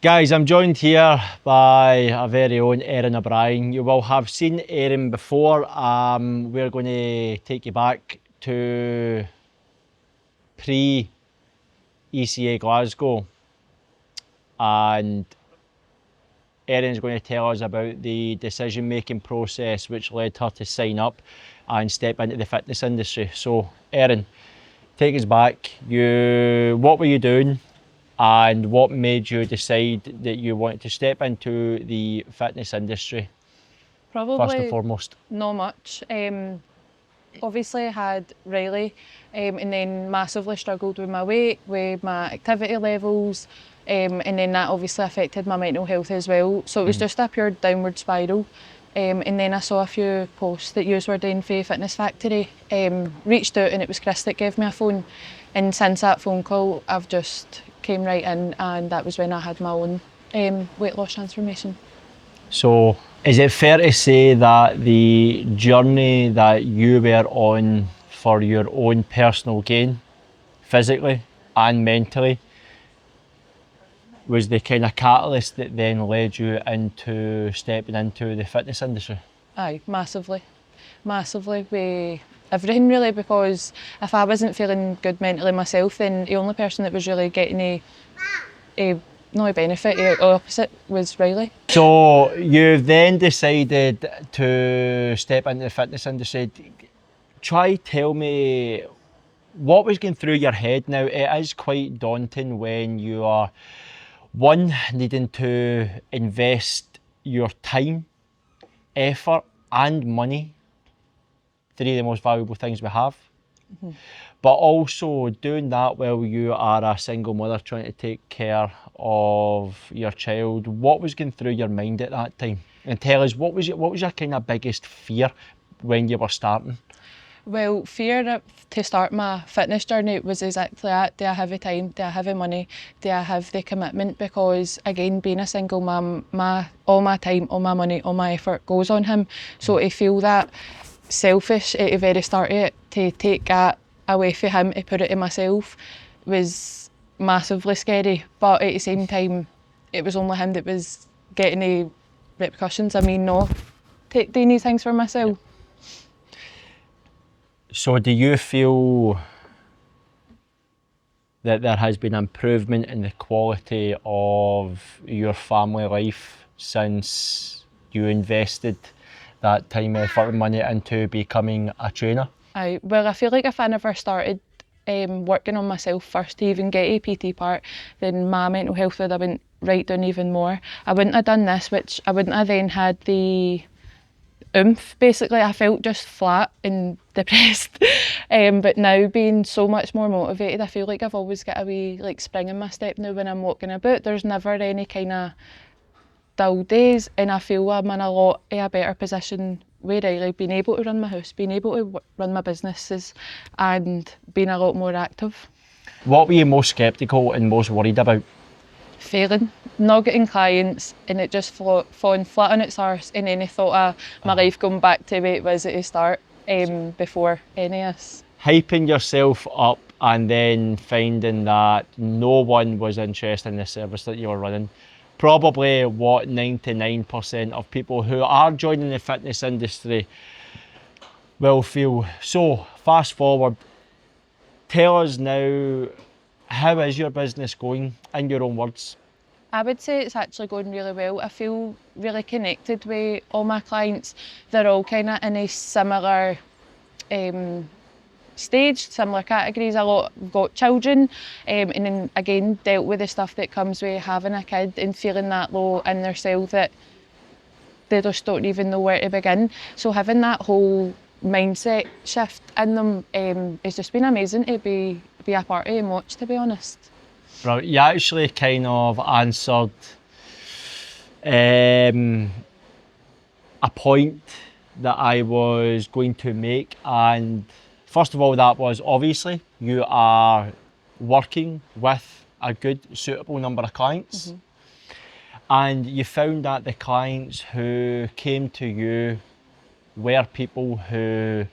Guys, I'm joined here by our very own Erin O'Brien. You will have seen Erin before. We're going to take you back to pre-ECA Glasgow, and Erin's going to tell us about the decision-making process which led her to sign up and step into the fitness industry. So, Erin, take us back. What were you doing? And what made you decide that you wanted to step into the fitness industry? Probably first and foremost? not much. Obviously I had Riley and then massively struggled with my weight, with my activity levels, and then that obviously affected my mental health as well. So it was just a pure downward spiral. And then I saw a few posts that you were doing for Fitness Factory, reached out, and it was Chris that gave me a phone. And since that phone call, I've just came right in, and that was when I had my own weight loss transformation. So, is it fair to say that the journey that you were on for your own personal gain, physically and mentally, was the kind of catalyst that then led you into stepping into the fitness industry? Aye, massively. Massively with everything really, because if I wasn't feeling good mentally myself, then the only person that was really getting no benefit, the opposite, was Riley. So you then decided to step into the fitness industry. Tell me what was going through your head. Now, it is quite daunting when you are, one, needing to invest your time, effort and money, three of the most valuable things we have. But also doing that while you are a single mother trying to take care of your child. What was going through your mind at that time? And tell us, what was your kind of biggest fear when you were starting? Well, fear to start my fitness journey was exactly that. Do I have the time? Do I have the money? Do I have the commitment? Because again, being a single mum, all my time, all my money, all my effort goes on him. So to feel that selfish at the very start of it, to take that away from him, to put it in myself, was massively scary. But at the same time, it was only him that was getting the repercussions. I mean, no, doing these things for myself. So do you feel that there has been improvement in the quality of your family life since you invested that time, effort and money into becoming a trainer? Well, I feel like if I never started working on myself first to even get a PT part, then my mental health would have went right down even more. I wouldn't have done this, which I wouldn't have then had the oomph. Basically, I felt just flat and depressed. But now being so much more motivated, I feel like I've always got a wee spring in my step now when I'm walking about. There's never any kind of dull days, and I feel I'm in a better position with Riley, being able to run my house, being able to run my businesses, and being a lot more active. What were you most sceptical and most worried about? Failing, not getting clients, and it just falling flat on its arse, and any thought of my life going back to where it was at the start before any of this. Hyping yourself up and then finding that no one was interested in the service that you were running. Probably what 99% of people who are joining the fitness industry will feel. So fast forward, tell us now, how is your business going in your own words? I would say it's actually going really well. I feel really connected with all my clients. They're all kind of in a similar stage, similar categories. A lot have got children, and then again dealt with the stuff that comes with having a kid and feeling that low in themselves that they just don't even know where to begin. So having that whole mindset shift in them it's just been amazing to be a part of and watch, to be honest. Right, you actually kind of answered a point that I was going to make, and first of all, that was obviously you are working with a good, suitable number of clients, and you found that the clients who came to you were people who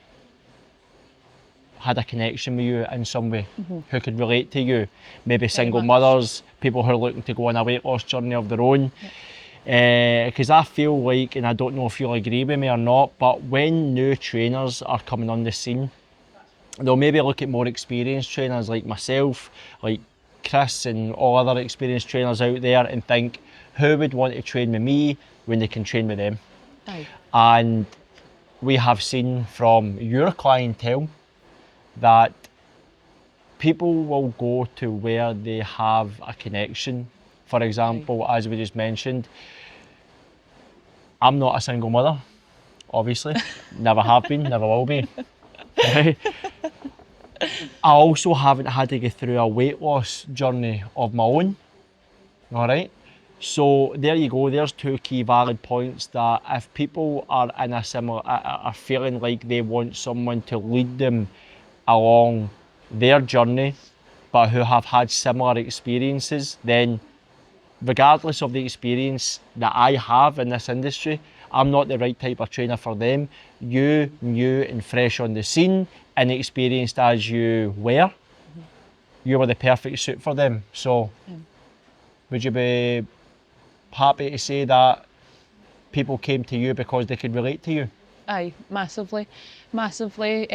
had a connection with you in some way, who could relate to you. Maybe single much. mothers, people who are looking to go on a weight loss journey of their own. Because I feel like, and I don't know if you'll agree with me or not, but when new trainers are coming on the scene, they'll maybe look at more experienced trainers like myself, like Chris and all other experienced trainers out there, and think, who would want to train with me when they can train with them? Aye. And we have seen from your clientele that people will go to where they have a connection. For example, as we just mentioned, I'm not a single mother, obviously. Never have been, never will be. I also haven't had to go through a weight loss journey of my own. All right. So there you go. There's two key valid points that if people are in a similar, are feeling like they want someone to lead them along their journey, but who have had similar experiences, then regardless of the experience that I have in this industry, I'm not the right type of trainer for them. You, new and fresh on the scene, inexperienced as you were, you were the perfect suit for them. So would you be happy to say that people came to you because they could relate to you? Aye, massively, massively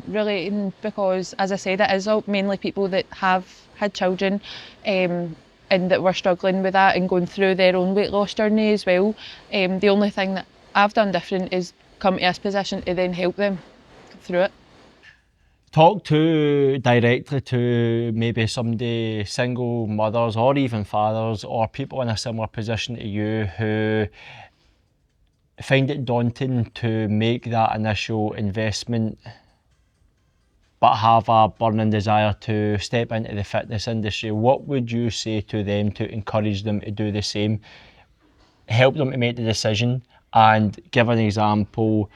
relating, because as I said, it is all mainly people that have had children and that were struggling with that and going through their own weight loss journey as well. The only thing that I've done different is come to this position to then help them through it. Talk directly to maybe somebody, single mothers or even fathers, or people in a similar position to you who find it daunting to make that initial investment but have a burning desire to step into the fitness industry. What would you say to them to encourage them to do the same, help them to make the decision, and give an example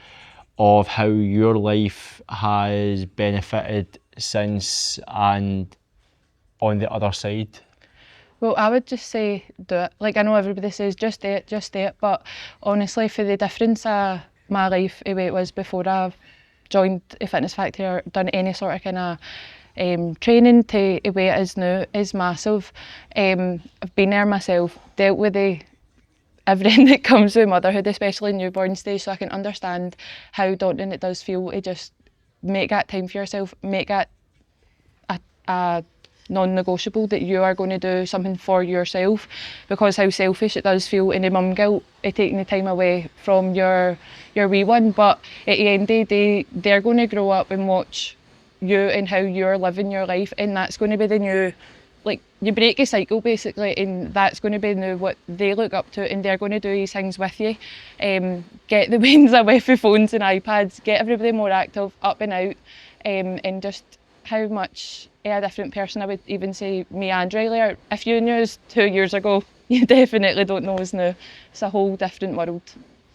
of how your life has benefited since and on the other side? Well, I would just say do it. Like, I know everybody says just do it, but honestly, for the difference of my life, the way it was before I joined a Fitness Factory or done any sort of kind of training to the way it is now is massive. I've been there myself, dealt with everything that comes with motherhood, especially newborn stage, so I can understand how daunting it does feel to just make that time for yourself, make that a non-negotiable that you are going to do something for yourself, because how selfish it does feel, and the mum guilt of taking the time away from your wee one. But at the end of the day, they're going to grow up and watch you and how you're living your life, and that's going to be the new, like, you break a cycle basically, and that's going to be now what they look up to, and they're going to do these things with you. Get the weans away from phones and iPads, get everybody more active, up and out, and just how much a different person, I would even say me and Riley are. If you knew us 2 years ago, you definitely don't know us now. It's a whole different world.